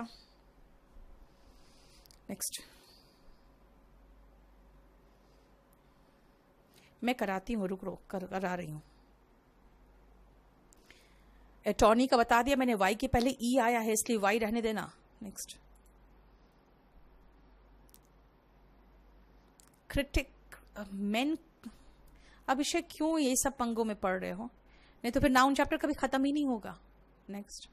बेटा। नेक्स्ट मैं कराती हूँ, रुक करा रही हूँ। एटॉर्नी का बता दिया मैंने, वाई के पहले ई आया है इसलिए वाई रहने देना। Next critic main. अभिषेक क्यों ये सब पंगों में पढ़ रहे हो, नहीं तो फिर नाउन चैप्टर कभी खत्म ही नहीं होगा। नेक्स्ट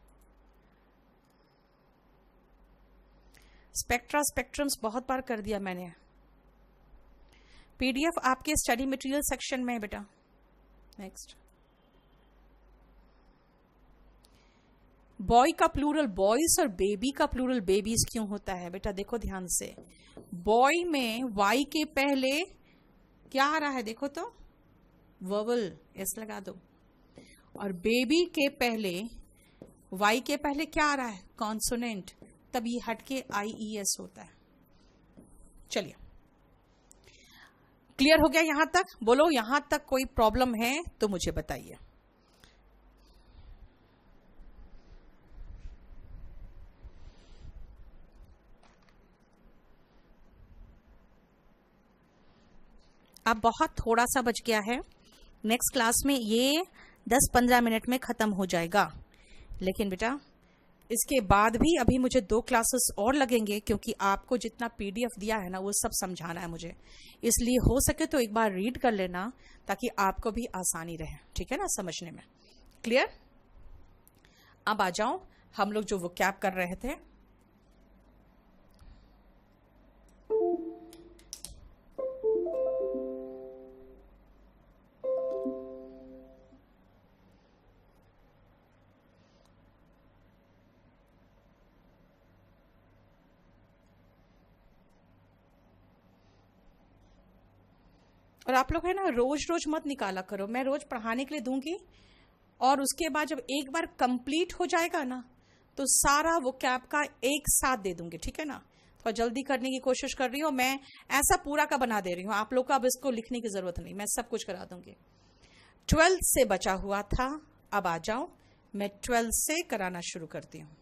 स्पेक्ट्रा स्पेक्ट्रम्स बहुत बार कर दिया मैंने। पीडीएफ आपके स्टडी मटेरियल सेक्शन में है बेटा। नेक्स्ट बॉय का प्लूरल बॉयज और बेबी का प्लूरल बेबीज क्यों होता है बेटा, देखो ध्यान से। बॉय में वाई के पहले क्या आ रहा है, देखो तो वोवल एस लगा दो, और बेबी के पहले वाई के पहले क्या आ रहा है, कॉन्सोनेंट, तब ये हटके IES होता है। चलिए क्लियर हो गया यहां तक? बोलो यहां तक कोई प्रॉब्लम है तो मुझे बताइए। अब बहुत थोड़ा सा बच गया है, नेक्स्ट क्लास में ये 10-15 मिनट में खत्म हो जाएगा। लेकिन बेटा इसके बाद भी अभी मुझे 2 क्लासेस और लगेंगे, क्योंकि आपको जितना PDF दिया है ना वो सब समझाना है मुझे। इसलिए हो सके तो एक बार रीड कर लेना ताकि आपको भी आसानी रहे, ठीक है ना, समझने में। क्लियर? अब आ जाओ, हम लोग जो वोकैब कर रहे थे, और आप लोग है ना रोज रोज मत निकाला करो, मैं रोज पढ़ाने के लिए दूंगी, और उसके बाद जब एक बार कंप्लीट हो जाएगा ना तो सारा वो कैब का एक साथ दे दूंगी, ठीक है ना। थोड़ा जल्दी करने की कोशिश कर रही हूँ मैं, ऐसा पूरा का बना दे रही हूँ आप लोग का, अब इसको लिखने की जरूरत नहीं, मैं सब कुछ करा दूंगी। 12th से बचा हुआ था, अब आ जाओ मैं 12th से कराना शुरू करती हूँ।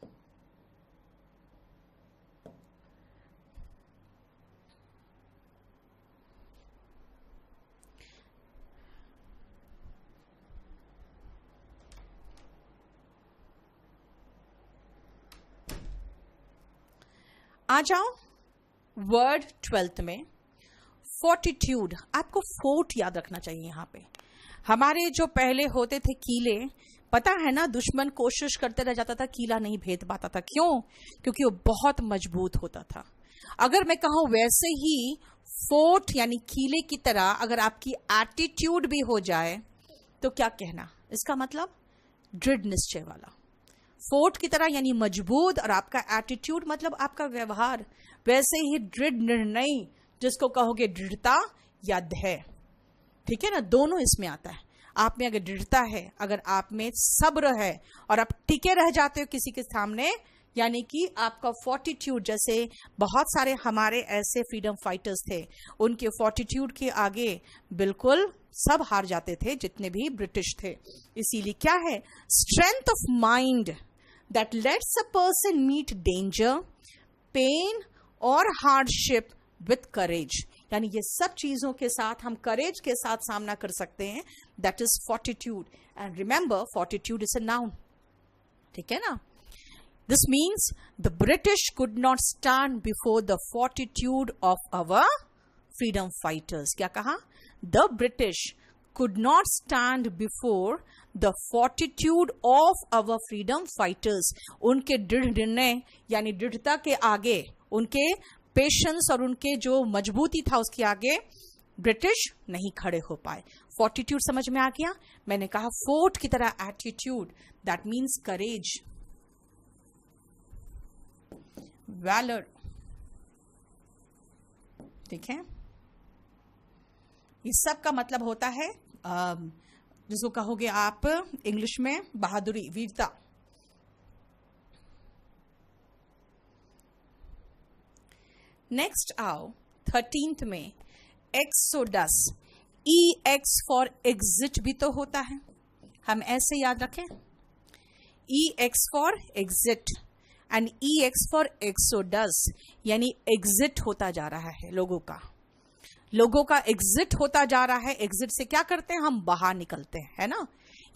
आ जाओ वर्ड 12th में फोर्टिट्यूड। आपको फोर्ट याद रखना चाहिए। यहाँ पे हमारे जो पहले होते थे कीले, पता है ना, दुश्मन कोशिश करते रह जाता था, कीला नहीं भेद पाता था। क्यों? क्योंकि वो बहुत मजबूत होता था। अगर मैं कहूं वैसे ही फोर्ट यानी कीले की तरह अगर आपकी एटीट्यूड भी हो जाए तो क्या कहना, इसका मतलब दृढ़ निश्चय वाला। फोर्ट की तरह यानी मजबूत, और आपका एटीट्यूड मतलब आपका व्यवहार, वैसे ही दृढ़ निर्णय, जिसको कहोगे दृढ़ता या धैर्य, ठीक है ना, दोनों इसमें आता है। आप में अगर दृढ़ता है, अगर आप में सब्र है और आप टिके रह जाते हो किसी के सामने, यानी कि आपका फोर्टिट्यूड, जैसे बहुत सारे हमारे ऐसे फ्रीडम फाइटर्स थे, उनके फोर्टिट्यूड के आगे बिल्कुल सब हार जाते थे जितने भी ब्रिटिश थे। इसीलिए क्या है, strength of mind that lets a person meet danger, pain और हार्डशिप विथ करेज, यानी ये सब चीजों के साथ हम करेज के साथ सामना कर सकते हैं। That is fortitude, and remember fortitude is a noun, ठीक है ना। This means the British could not stand before the fortitude of our freedom fighters. क्या कहा? The British could not stand before the fortitude of our freedom fighters. उनके दृढ़ निर्णय यानी दृढ़ता के आगे, उनके पेशेंस और उनके जो मजबूती था उसके आगे ब्रिटिश नहीं खड़े हो पाए। फोर्टिट्यूड समझ में आ गया? मैंने कहा फोर्ट की तरह attitude, that means courage, valour, ठीक है। इस सब का मतलब होता है जिसको कहोगे आप इंग्लिश में बहादुरी, वीरता। नेक्स्ट आओ 13th में एक्सोडस। EX फॉर एग्जिट भी तो होता है, हम ऐसे याद रखें, EX for exit. And EX for exodus, यानी एग्जिट होता जा रहा है लोगों का एग्जिट होता जा रहा है। एग्जिट से क्या करते हैं, हम बाहर निकलते हैं, है ना,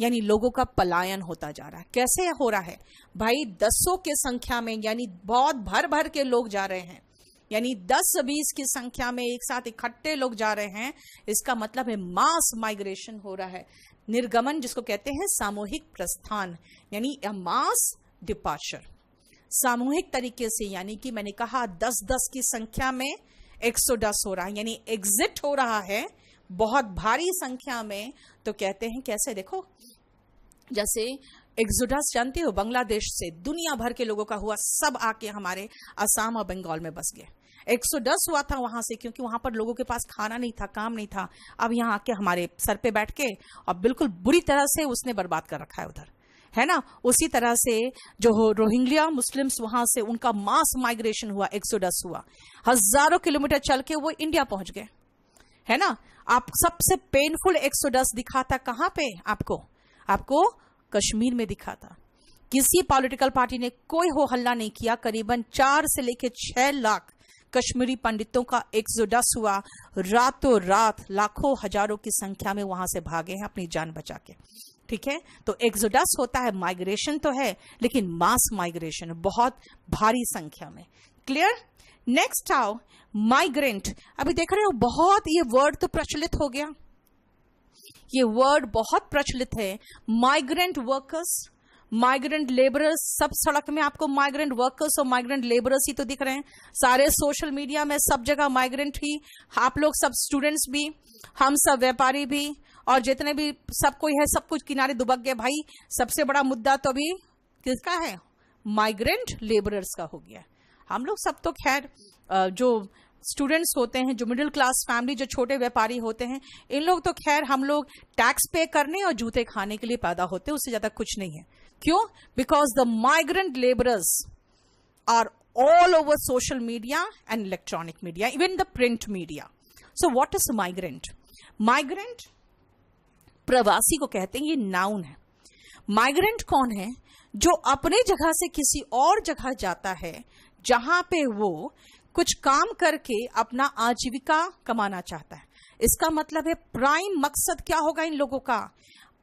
यानी लोगों का पलायन होता जा रहा है। कैसे हो रहा है भाई, दसों के संख्या में, यानी बहुत भर भर के लोग जा रहे हैं, यानी 10-20 की संख्या में एक साथ इकट्ठे लोग जा रहे हैं। इसका मतलब है मास माइग्रेशन हो रहा है, निर्गमन जिसको कहते हैं सामूहिक प्रस्थान, यानी मास डिपार्चर, सामूहिक तरीके से, यानी कि मैंने कहा 10-10 की संख्या में एक्सोडस हो रहा है, यानी एग्जिट हो रहा है बहुत भारी संख्या में। तो कहते हैं कैसे, देखो जैसे एक्सोडस जानते हो, बांग्लादेश से दुनिया भर के लोगों का हुआ, सब आके हमारे असम और बंगाल में बस गए। एक्सोडस हुआ था वहां से, क्योंकि वहां पर लोगों के पास खाना नहीं था, काम नहीं था। अब यहाँ आके हमारे सर पे बैठ के और बिल्कुल बुरी तरह से उसने बर्बाद कर रखा है उधर, है ना। उसी तरह से जो रोहिंग्या मुस्लिम्स वहां से, उनका मास माइग्रेशन हुआ, एक्सोडस हुआ, हजारों किलोमीटर चल के वो इंडिया पहुंच गए, है ना। आप सबसे पेनफुल एक्सोडस दिखा था कहां पे, आपको कश्मीर में दिखा था। किसी पॉलिटिकल पार्टी ने कोई हो हल्ला नहीं किया। करीबन 4 से लेकर 6 लाख कश्मीरी पंडितों का एक्सोडस हुआ, रातों रात लाखों हजारों की संख्या में वहां से भागे हैं अपनी जान बचा के, ठीक है। तो एक्सोडस होता है, माइग्रेशन तो है, लेकिन मास माइग्रेशन बहुत भारी संख्या में। क्लियर। नेक्स्ट आओ माइग्रेंट। अभी देख रहे हो बहुत ये वर्ड तो प्रचलित हो गया, ये वर्ड बहुत प्रचलित है। माइग्रेंट वर्कर्स, माइग्रेंट लेबरर्स, सब सड़क में आपको माइग्रेंट वर्कर्स और माइग्रेंट लेबरर्स ही तो दिख रहे हैं। सारे सोशल मीडिया में सब जगह माइग्रेंट ही, आप लोग सब स्टूडेंट्स भी, हम सब व्यापारी भी, और जितने भी सब कोई है, सब कुछ किनारे दुबक गए भाई। सबसे बड़ा मुद्दा तो अभी किसका है, माइग्रेंट लेबरर्स का हो गया। हम लोग सब तो खैर जो स्टूडेंट्स होते हैं, जो मिडिल क्लास फैमिली, जो छोटे व्यापारी होते हैं, इन लोग तो खैर हम लोग टैक्स पे करने और जूते खाने के लिए पैदा होते हैं, उससे ज्यादा कुछ नहीं है। क्यों? Because the migrant labourers are all over social media and electronic media, even the print media. So what is migrant? Migrant प्रवासी को कहते हैं, ये नाउन है। माइग्रेंट कौन है? जो अपने जगह से किसी और जगह जाता है जहां पे वो कुछ काम करके अपना आजीविका कमाना चाहता है। इसका मतलब है प्राइम मकसद क्या होगा इन लोगों का,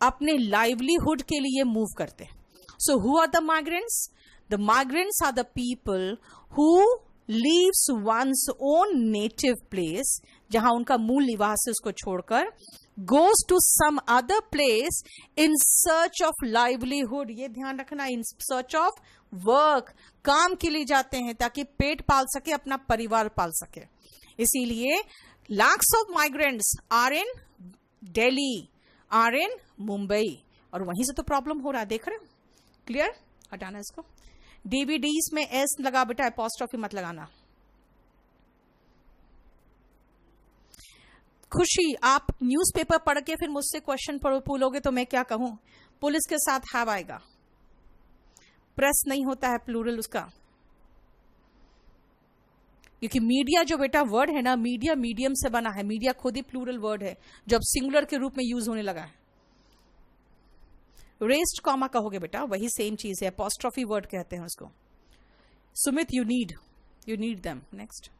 अपने लाइवलीहुड के लिए मूव करते हैं। So who are the migrants? The migrants are the people who leaves one's own native place, जहां उनका मूल निवास है उसको छोड़कर, goes to some other place in search of livelihood। ये ध्यान रखना, in search of work, काम के लिए जाते हैं ताकि पेट पाल सके, अपना परिवार पाल सके। इसीलिए lakhs of migrants are in Delhi, are in Mumbai, और वहीं से तो प्रॉब्लम हो रहा है, देख रहे हो। क्लियर? हटाना इसको। DVDs में एस लगा बेटा, अपॉस्ट्रोफी मत लगाना। खुशी, आप न्यूज़पेपर पढ़ के फिर मुझसे क्वेश्चन पूछोगे तो मैं क्या कहूं? पुलिस के साथ हैव आएगा। प्रेस नहीं होता है प्लूरल उसका, क्योंकि मीडिया जो बेटा वर्ड है ना, मीडिया मीडियम से बना है। मीडिया खुद ही प्लूरल वर्ड है, जब सिंगुलर के रूप में यूज होने लगा है। रेस्ड कॉमा कहोगे बेटा, वही सेम चीज है, अपॉस्ट्रोफी वर्ड कहते हैं उसको। Sumit, you need them. Next,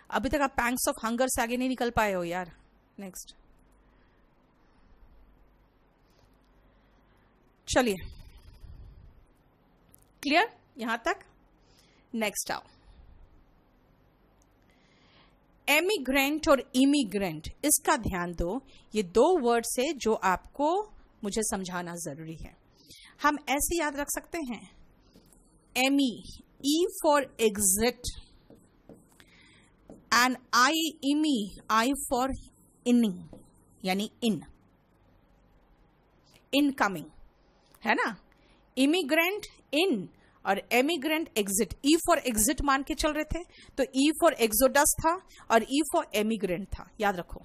अभी तक आप पैंक्स ऑफ हंगर से आगे नहीं निकल पाए हो यार। नेक्स्ट, चलिए क्लियर यहां तक। नेक्स्ट आओ, एमिग्रेंट और इमिग्रेंट, इसका ध्यान दो। ये 2 वर्ड से जो आपको मुझे समझाना जरूरी है। हम ऐसे याद रख सकते हैं, emi, E for exit, and I, immi, I for inning, यानी इनकमिंग, है ना। इमिग्रेंट इन और emigrant exit. E for exit मान के चल रहे थे, तो ई फॉर एक्सोडस था और ई फॉर एमिग्रेंट था। याद रखो,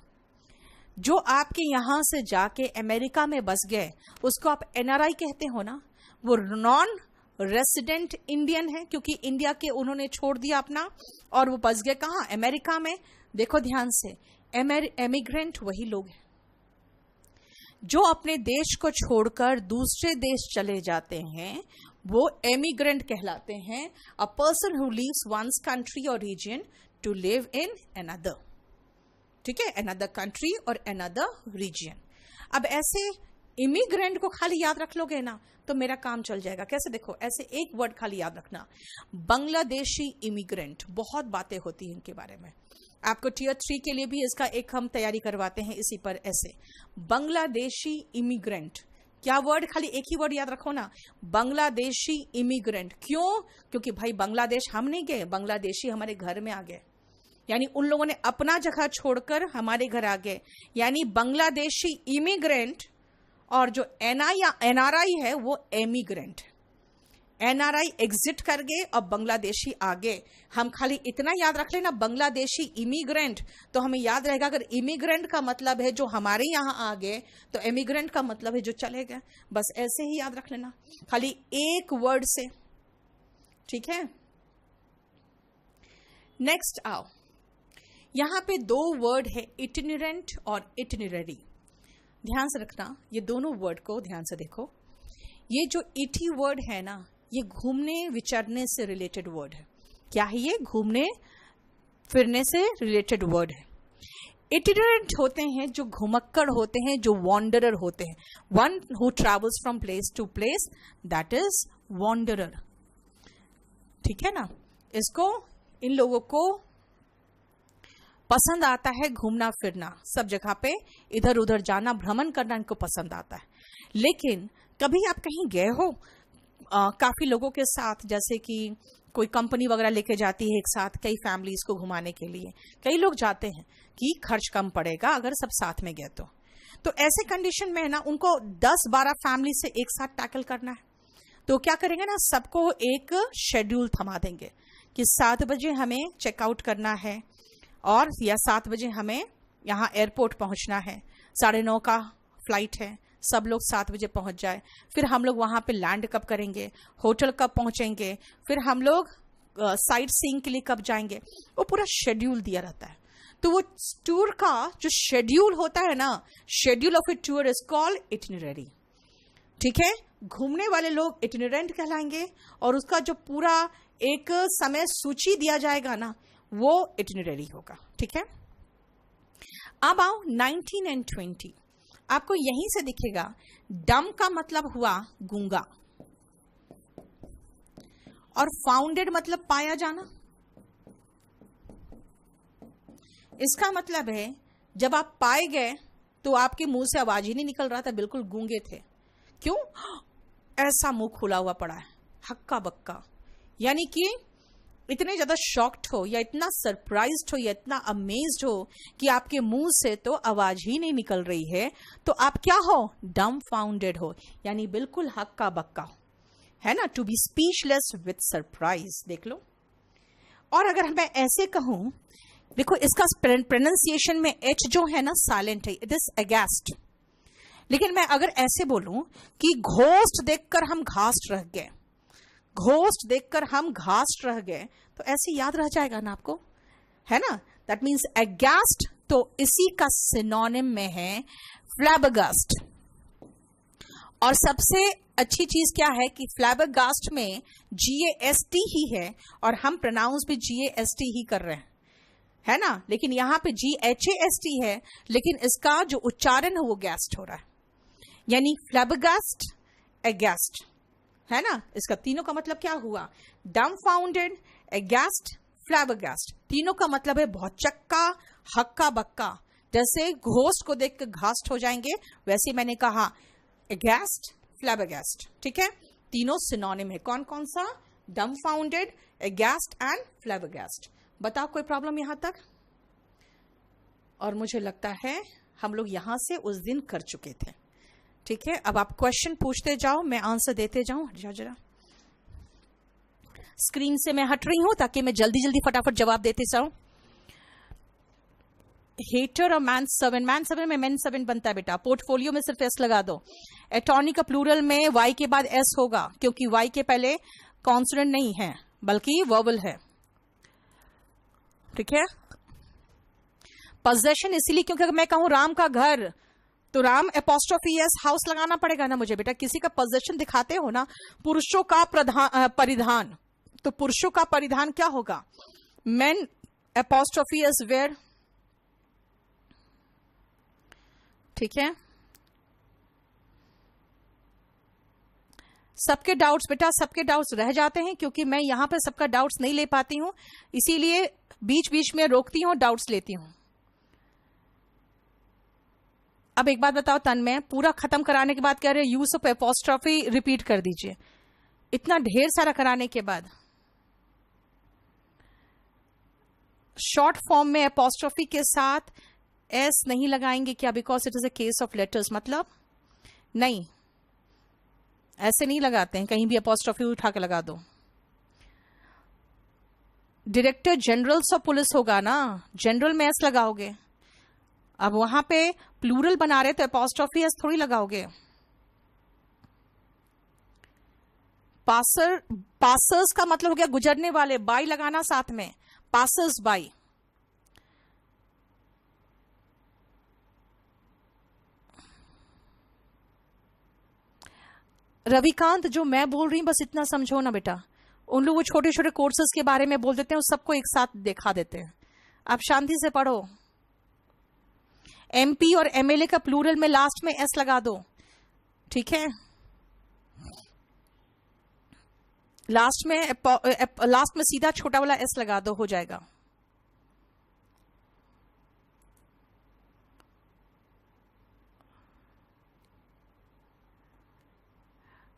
जो आपके यहां से जाके अमेरिका में बस गए उसको आप एनआरआई कहते हो ना, वो नॉन रेसिडेंट इंडियन है, क्योंकि इंडिया के उन्होंने छोड़ दिया अपना और वो बस गए कहां? अमेरिका में। देखो ध्यान से, एमिग्रेंट वही लोग हैं जो अपने देश को छोड़कर दूसरे देश चले जाते हैं वो एमिग्रेंट कहलाते हैं। A person who leaves one's country or region to live in another, ठीक है, another country or another region. अब ऐसे इमिग्रेंट को खाली याद रख लोगे ना तो मेरा काम चल जाएगा। कैसे? देखो, ऐसे एक वर्ड खाली याद रखना, बांग्लादेशी इमिग्रेंट। बहुत बातें होती हैं इनके बारे में, आपको टियर 3 के लिए भी इसका एक हम तैयारी करवाते हैं इसी पर। ऐसे बांग्लादेशी इमिग्रेंट, क्या वर्ड? खाली एक ही वर्ड याद रखो ना, बांग्लादेशी इमिग्रेंट। क्यों? क्योंकि भाई बांग्लादेश हम नहीं गए, बांग्लादेशी हमारे घर में आ गए, यानी उन लोगों ने अपना जगह छोड़कर हमारे घर आ गए। यानी बांग्लादेशी इमिग्रेंट और जो एनआरआई है वो एमिग्रेंट। एनआरआई एग्जिट कर गए और बांग्लादेशी आगे। हम खाली इतना याद रख लेना, बांग्लादेशी इमिग्रेंट, तो हमें याद रहेगा अगर इमिग्रेंट का मतलब है जो हमारे यहाँ आ गए तो एमिग्रेंट का मतलब है जो चले गए। बस ऐसे ही याद रख लेना, खाली एक वर्ड से, ठीक है। नेक्स्ट आओ, यहां पे दो वर्ड है, इटिनरेंट और इटिनररी। ध्यान से रखना, ये दोनों वर्ड को ध्यान से देखो। ये जो इटी वर्ड है ना, ये घूमने विचरने से रिलेटेड वर्ड है। क्या है ये? घूमने फिरने से रिलेटेड वर्ड है। इटिनरेंट होते हैं जो घुमक्कड़ होते हैं, जो वॉन्डरर होते हैं। One who travels from place to place, that is wanderer, ठीक है ना। इसको, इन लोगों को पसंद आता है घूमना फिरना, सब जगह पे इधर उधर जाना, भ्रमण करना इनको पसंद आता है। लेकिन कभी आप कहीं गए हो काफी लोगों के साथ, जैसे कि कोई कंपनी वगैरह लेके जाती है एक साथ कई फैमिलीज को घुमाने के लिए, कई लोग जाते हैं कि खर्च कम पड़ेगा अगर सब साथ में गए तो ऐसे कंडीशन में ना उनको 10-12 फैमिली से एक साथ टैकल करना है। तो क्या करेंगे ना, सबको एक शेड्यूल थमा देंगे कि 7 बजे हमें चेकआउट करना है और या 7 बजे हमें यहाँ एयरपोर्ट पहुंचना है, 9:30 का फ्लाइट है, सब लोग 7 बजे पहुंच जाए। फिर हम लोग वहां पे लैंड कब करेंगे, होटल कब पहुंचेंगे, फिर हम लोग साइट सीइंग के लिए कब जाएंगे, वो पूरा शेड्यूल दिया रहता है। तो वो टूर का जो शेड्यूल होता है ना, schedule of a tour is called itinerary, ठीक है। घूमने वाले लोग इटिनरेंट कहलाएंगे और उसका जो पूरा एक समय सूची दिया जाएगा ना, वो इटिनररी होगा, ठीक है। अब आओ 19 and 20, आपको यहीं से दिखेगा। डम का मतलब हुआ गूंगा और फाउंडेड मतलब पाया जाना। इसका मतलब है जब आप पाए गए तो आपके मुंह से आवाज ही नहीं निकल रहा था, बिल्कुल गूंगे थे। क्यों? ऐसा मुंह खुला हुआ पड़ा है, हक्का बक्का, यानी कि इतने ज्यादा शॉक्ड हो या इतना सरप्राइज्ड हो या इतना अमेज्ड हो कि आपके मुंह से तो आवाज ही नहीं निकल रही है, तो आप क्या हो? डम्फाउंडेड हो, यानी बिल्कुल हक्का बक्का, है ना। To be speechless with surprise, देख लो। और अगर मैं ऐसे कहूं, देखो इसका प्रोनाउंसिएशन में एच जो है ना साइलेंट है, इट इज अगेस्ट। लेकिन मैं अगर ऐसे बोलूं कि घोस्ट देखकर हम घास रह गए, घोस्ट देखकर हम घास रह गए, तो ऐसे याद रह जाएगा ना आपको, है ना। दैट मीन्स अगेस्ट, तो इसी का सिनोनिम में है फ्लैबरगास्ट। और सबसे अच्छी चीज क्या है कि फ्लैबरगास्ट में GAST ही है और हम प्रोनाउंस भी GAST ही कर रहे हैं, है ना। लेकिन यहां पे GHAST है, लेकिन इसका जो उच्चारण है वो गैस्ट हो रहा है, यानी फ्लैबरगास्ट, अगेस्ट, है ना। इसका तीनों का मतलब क्या हुआ? डम्फाउंडेड, अगेस्ट, फ्लैबरगास्ट। तीनों का मतलब है बहुत चक्का, हक्का बक्का। जैसे घोस्ट को देख कर घास्ट हो जाएंगे, वैसे मैंने कहा अगेस्ट, फ्लैबरगास्ट, ठीक है। तीनों सिनोनिम है। कौन कौन सा? डम्फाउंडेड, अगेस्ट एंड फ्लैबरगास्ट। बताओ कोई प्रॉब्लम यहां तक? और मुझे लगता है हम लोग यहां से उस दिन कर चुके थे, ठीक है। अब आप क्वेश्चन पूछते जाओ, मैं आंसर देते जाऊं। जरा स्क्रीन से मैं हट रही हूं ताकि मैं जल्दी जल्दी फटाफट जवाब देते जाऊं। हेटर और मैन सर्वेंट में मेन सर्वेंट बनता है बेटा। पोर्टफोलियो में सिर्फ एस लगा दो। एटॉर्नी का प्लूरल में वाई के बाद एस होगा, क्योंकि वाई के पहले कॉन्सोनेंट नहीं है बल्कि वर्बल है, ठीक है। पोजेशन इसीलिए क्योंकि अगर मैं कहूं राम का घर, तो राम एपोस्ट्रोफी एस हाउस लगाना पड़ेगा ना मुझे बेटा, किसी का पोजीशन दिखाते हो ना, पुरुषों का परिधान, तो पुरुषों का परिधान क्या होगा, मेन एपोस्ट्रोफी एस वेयर, ठीक है। सबके डाउट्स बेटा, सबके डाउट्स रह जाते हैं क्योंकि मैं यहां पर सबका डाउट्स नहीं ले पाती हूं, इसीलिए बीच बीच में रोकती हूं, डाउट्स लेती हूं। अब एक बात बताओ तन्मय, पूरा खत्म कराने के बाद कह रहे यूज ऑफ एपोस्ट्रोफी रिपीट कर दीजिए, इतना ढेर सारा कराने के बाद शॉर्ट फॉर्म में एपोस्ट्रोफी के साथ एस नहीं लगाएंगे क्या, because it is a case of letters, मतलब नहीं ऐसे नहीं लगाते हैं, कहीं भी एपोस्ट्रोफी उठा के लगा दो। डायरेक्टर जनरल्स ऑफ पुलिस होगा ना, जनरल में एस लगाओगे, अब वहां पे प्लूरल बना रहे तो एपोस्ट्रोफी एस थोड़ी लगाओगे। पासर्स का मतलब हो गया गुजरने वाले, बाई लगाना साथ में, पासर्स बाई। रविकांत, जो मैं बोल रही हूं बस इतना समझो ना बेटा, उन लोग वो छोटे छोटे कोर्सेज के बारे में बोल देते हैं, उस सबको एक साथ दिखा देते हैं, आप शांति से पढ़ो। एमपी और एमएलए का प्लूरल में लास्ट में एस लगा दो, ठीक है, लास्ट में सीधा छोटा वाला एस लगा दो, हो जाएगा।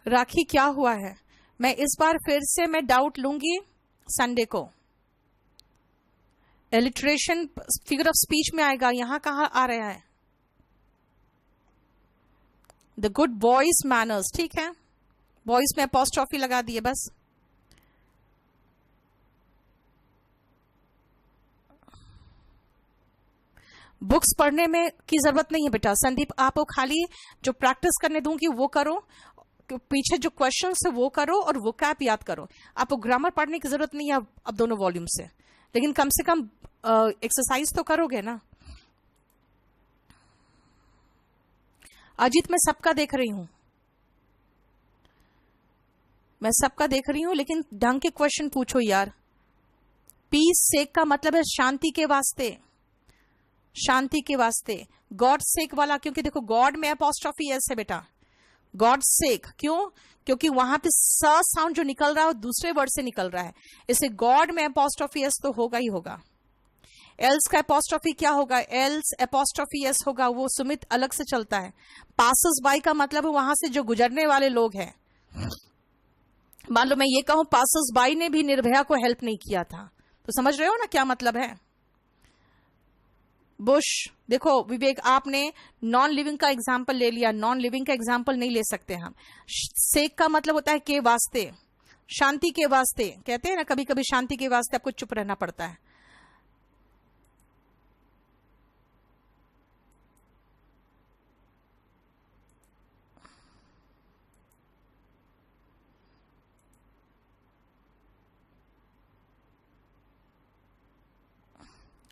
राखी क्या हुआ है, मैं इस बार फिर से मैं डाउट लूंगी संडे को। एलिट्रेशन फिगर ऑफ स्पीच में आएगा, यहां कहां आ रहा है, द गुड बॉयज मैनर्स, ठीक है, बॉयज में एपोस्ट्रोफी लगा दिए बस। बुक्स पढ़ने में की जरूरत नहीं है बेटा, संदीप आपको खाली जो प्रैक्टिस करने दूंगी वो करो, पीछे जो क्वेश्चन है वो करो और वो कैप याद करो, आपको ग्रामर पढ़ने की जरूरत नहीं है अब दोनों वॉल्यूम से, लेकिन कम से कम एक्सरसाइज तो करोगे ना। अजीत, मैं सबका देख रही हूं, मैं सबका देख रही हूं, लेकिन ढंग के क्वेश्चन पूछो यार। पीस सेक का मतलब है शांति के वास्ते, शांति के वास्ते। गॉड सेक वाला, क्योंकि देखो गॉड में एपोस्ट्रोफी एस है बेटा, गॉड सेक, क्यों, क्योंकि वहां पे स साउंड जो निकल रहा है वो दूसरे वर्ड से निकल रहा है, इसे गॉड में एपोस्ट्रोफी एस तो होगा ही होगा। एल्स का एपोस्ट्रोफी क्या होगा, एल्स एपोस्ट्रोफी एस होगा, वो सुमित अलग से चलता है। पासर्स बाय का मतलब है वहां से जो गुजरने वाले लोग हैं, मान लो मैं ये कहूं पासर्स बाय ने भी निर्भया को हेल्प नहीं किया था, तो समझ रहे हो ना क्या मतलब है। बुश, देखो विवेक आपने नॉन लिविंग का एग्जाम्पल ले लिया, नॉन लिविंग का एग्जाम्पल नहीं ले सकते हम। सेक का मतलब होता है के वास्ते, शांति के वास्ते, कहते हैं ना कभी कभी शांति के वास्ते आपको चुप रहना पड़ता है।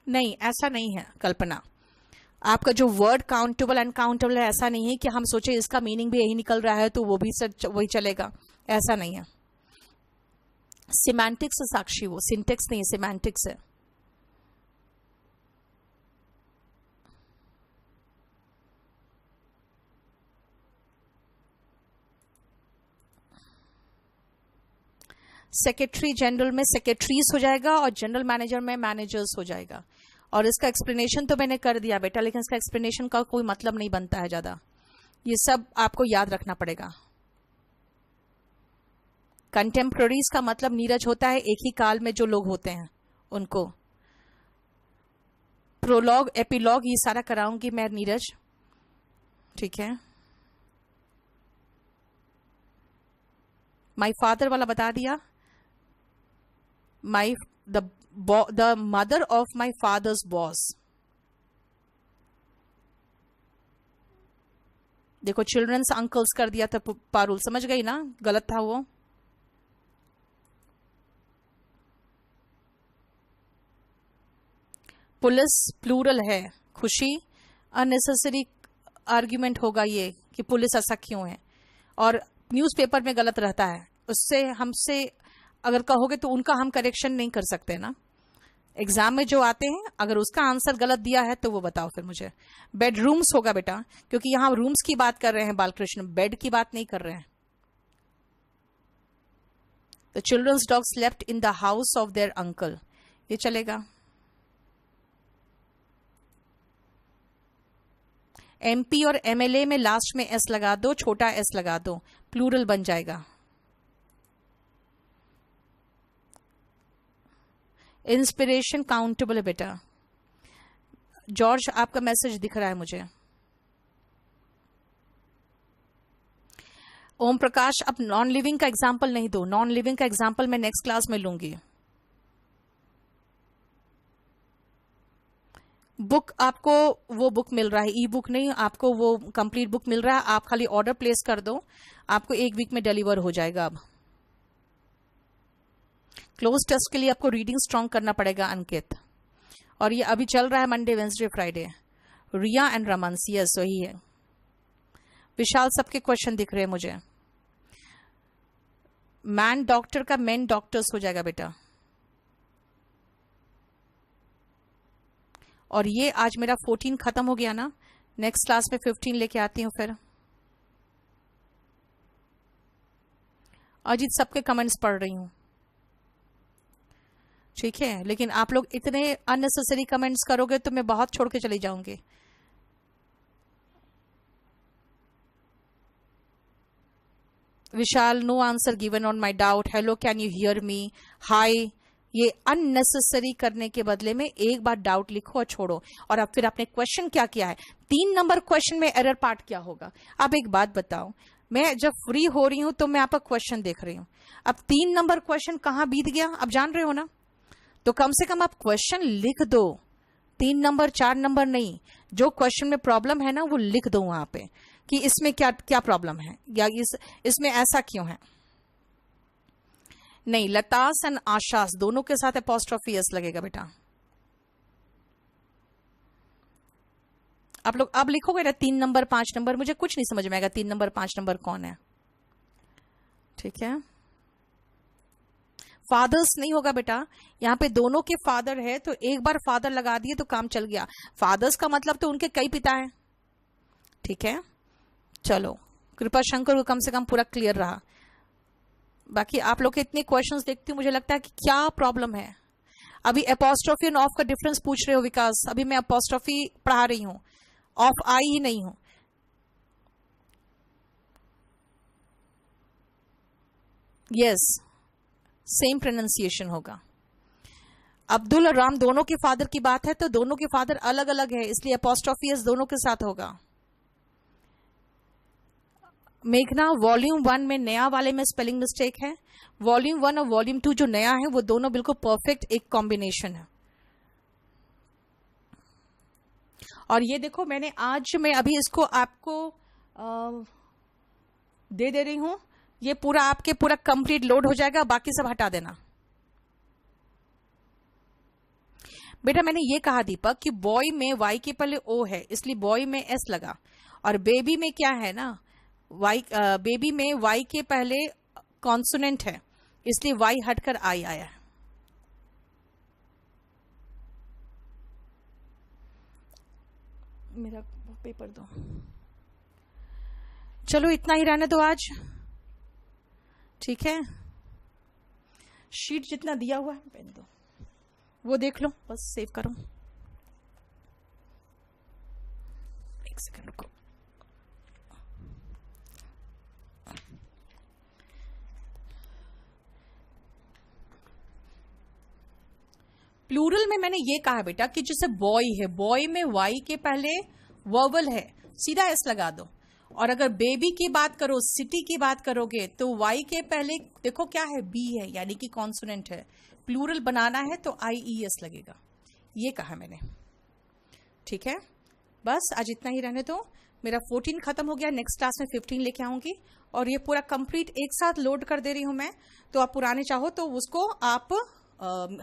नहीं ऐसा नहीं है कल्पना, आपका जो वर्ड काउंटेबल अनकाउंटेबल है ऐसा नहीं है कि हम सोचे इसका मीनिंग भी यही निकल रहा है तो वो भी सच वही चलेगा, ऐसा नहीं है। सिमेंटिक्स है साक्षी, वो सिंटेक्स नहीं है, सिमेंटिक्स है। सेक्रेटरी जनरल में सेक्रेटरीज हो जाएगा और जनरल मैनेजर में मैनेजर्स हो जाएगा, और इसका एक्सप्लेनेशन तो मैंने कर दिया बेटा, लेकिन इसका एक्सप्लेनेशन का कोई मतलब नहीं बनता है ज्यादा, ये सब आपको याद रखना पड़ेगा। कंटेम्प्रेरीज का मतलब नीरज होता है एक ही काल में जो लोग होते हैं उनको। प्रोलॉग एपिलॉग ये सारा कराऊंगी मैं नीरज, ठीक है। माई फादर वाला बता दिया, the mother of my father's boss। देखो चिल्ड्रंस अंकल्स कर दिया था पारुल, समझ गई ना, गलत था वो। पुलिस प्लूरल है, खुशी, अननेसेसरी आर्ग्यूमेंट होगा ये कि पुलिस ऐसा क्यों है और न्यूज़पेपर में गलत रहता है, उससे हमसे अगर कहोगे तो उनका हम करेक्शन नहीं कर सकते ना। एग्जाम में जो आते हैं अगर उसका आंसर गलत दिया है तो वो बताओ फिर मुझे। बेडरूम्स होगा बेटा, क्योंकि यहाँ रूम्स की बात कर रहे हैं बालकृष्ण, बेड की बात नहीं कर रहे हैं। The childrens dog slept in the house of their uncle, ये चलेगा। एमपी और एमएलए में लास्ट में एस लगा दो, छोटा एस लगा दो, प्लूरल बन जाएगा। इंस्पिरेशन काउंटेबल है बेटा। जॉर्ज आपका मैसेज दिख रहा है मुझे। ओम प्रकाश, अब नॉन लिविंग का एग्जाम्पल नहीं दो, नॉन लिविंग का एग्जाम्पल मैं नेक्स्ट क्लास में लूंगी। बुक आपको वो बुक मिल रहा है, ई बुक नहीं, आपको वो कंप्लीट बुक मिल रहा है। आप खाली ऑर्डर प्लेस कर दो, आपको 1 वीक में डिलीवर हो जाएगा। अब क्लोज टेस्ट के लिए आपको रीडिंग स्ट्रांग करना पड़ेगा अंकित, और ये अभी चल रहा है Monday Wednesday Friday. Riya and Raman, yes वही है। विशाल, सबके क्वेश्चन दिख रहे हैं मुझे। मैन डॉक्टर का मेन डॉक्टर्स हो जाएगा बेटा। और ये आज मेरा 14 खत्म हो गया ना, नेक्स्ट क्लास में 15 लेके आती हूँ फिर। अजीत, सबके कमेंट्स पढ़ रही हूँ, ठीक है, लेकिन आप लोग इतने अननेसेसरी कमेंट्स करोगे तो मैं बहुत छोड़ के चली जाऊंगी। Vishal, no answer given on my doubt. Hello, can you hear me, hi. ये अननेसेसरी करने के बदले में एक बार डाउट लिखो और छोड़ो। और अब फिर आपने क्वेश्चन क्या किया है, 3 नंबर क्वेश्चन में एरर पार्ट क्या होगा। अब एक बात बताओ, मैं जब फ्री हो रही हूं तो मैं आपका क्वेश्चन देख रही हूं, अब 3 नंबर क्वेश्चन कहां बीत गया, अब जान रहे हो ना। तो कम से कम आप क्वेश्चन लिख दो, 3 नंबर 4 नंबर नहीं। जो क्वेश्चन में प्रॉब्लम है ना वो लिख दो वहां पे कि इसमें क्या क्या प्रॉब्लम है, या इसमें ऐसा क्यों है। नहीं, लतास एंड आशास दोनों के साथ अपॉस्ट्रोफी एस लगेगा बेटा। आप लोग अब लिखोगे ना 3 नंबर 5 नंबर, मुझे कुछ नहीं समझ में आएगा 3 नंबर 5 नंबर कौन है, ठीक है। फादर्स नहीं होगा बेटा, यहाँ पे दोनों के फादर है तो एक बार फादर लगा दिए तो काम चल गया। फादर्स का मतलब तो उनके कई पिता हैं, ठीक है। चलो, कृपा शंकर को कम से कम पूरा क्लियर रहा। बाकी आप लोग के इतने क्वेश्चंस देखती हूँ, मुझे लगता है कि क्या प्रॉब्लम है। अभी अपॉस्ट्रोफी एंड ऑफ का डिफरेंस पूछ रहे हो विकास, अभी मैं अपॉस्ट्रोफी पढ़ा रही हूँ, ऑफ आई ही नहीं हूं। यस, सेम प्रोनाउंसिएशन होगा। अब्दुल और राम दोनों के फादर की बात है तो दोनों के फादर अलग अलग है, इसलिए अपॉस्ट्रोफी एस दोनों के साथ होगा। मेघना, वॉल्यूम 1 में नया वाले में स्पेलिंग मिस्टेक है। वॉल्यूम 1 और वॉल्यूम 2 जो नया है वो दोनों बिल्कुल परफेक्ट एक कॉम्बिनेशन है। और ये देखो, मैं अभी इसको आपको दे रही हूं, ये पूरा आपके पूरा कंप्लीट लोड हो जाएगा, बाकी सब हटा देना बेटा। मैंने ये कहा दीपक कि बॉय में वाई के पहले ओ है इसलिए बॉय में एस लगा, और बेबी में क्या है ना, बेबी में वाई के पहले कॉन्सोनेंट है इसलिए वाई हटकर आई आया है। मेरा पेपर दो, चलो इतना ही रहने दो आज, ठीक है। शीट जितना दिया हुआ है पेन दो, वो देख लो, बस सेव करो। एक सेकंड रुको। प्लूरल में मैंने ये कहा बेटा कि जैसे बॉय है, बॉय में वाई के पहले वर्बल है, सीधा एस लगा दो। और अगर बेबी की बात करो, सिटी की बात करोगे तो वाई के पहले देखो क्या है, बी है, यानी कि कॉन्सोनेंट है। प्लूरल बनाना है तो IES लगेगा, ये कहा मैंने, ठीक है। बस आज इतना ही रहने दो, मेरा 14 खत्म हो गया, नेक्स्ट क्लास में 15 लेके आऊंगी। और ये पूरा कंप्लीट एक साथ लोड कर दे रही हूं मैं, तो आप पुराने चाहो तो उसको आप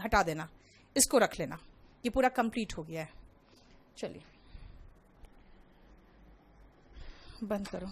हटा देना, इसको रख लेना, ये पूरा कंप्लीट हो गया है। चलिए, बंद करो।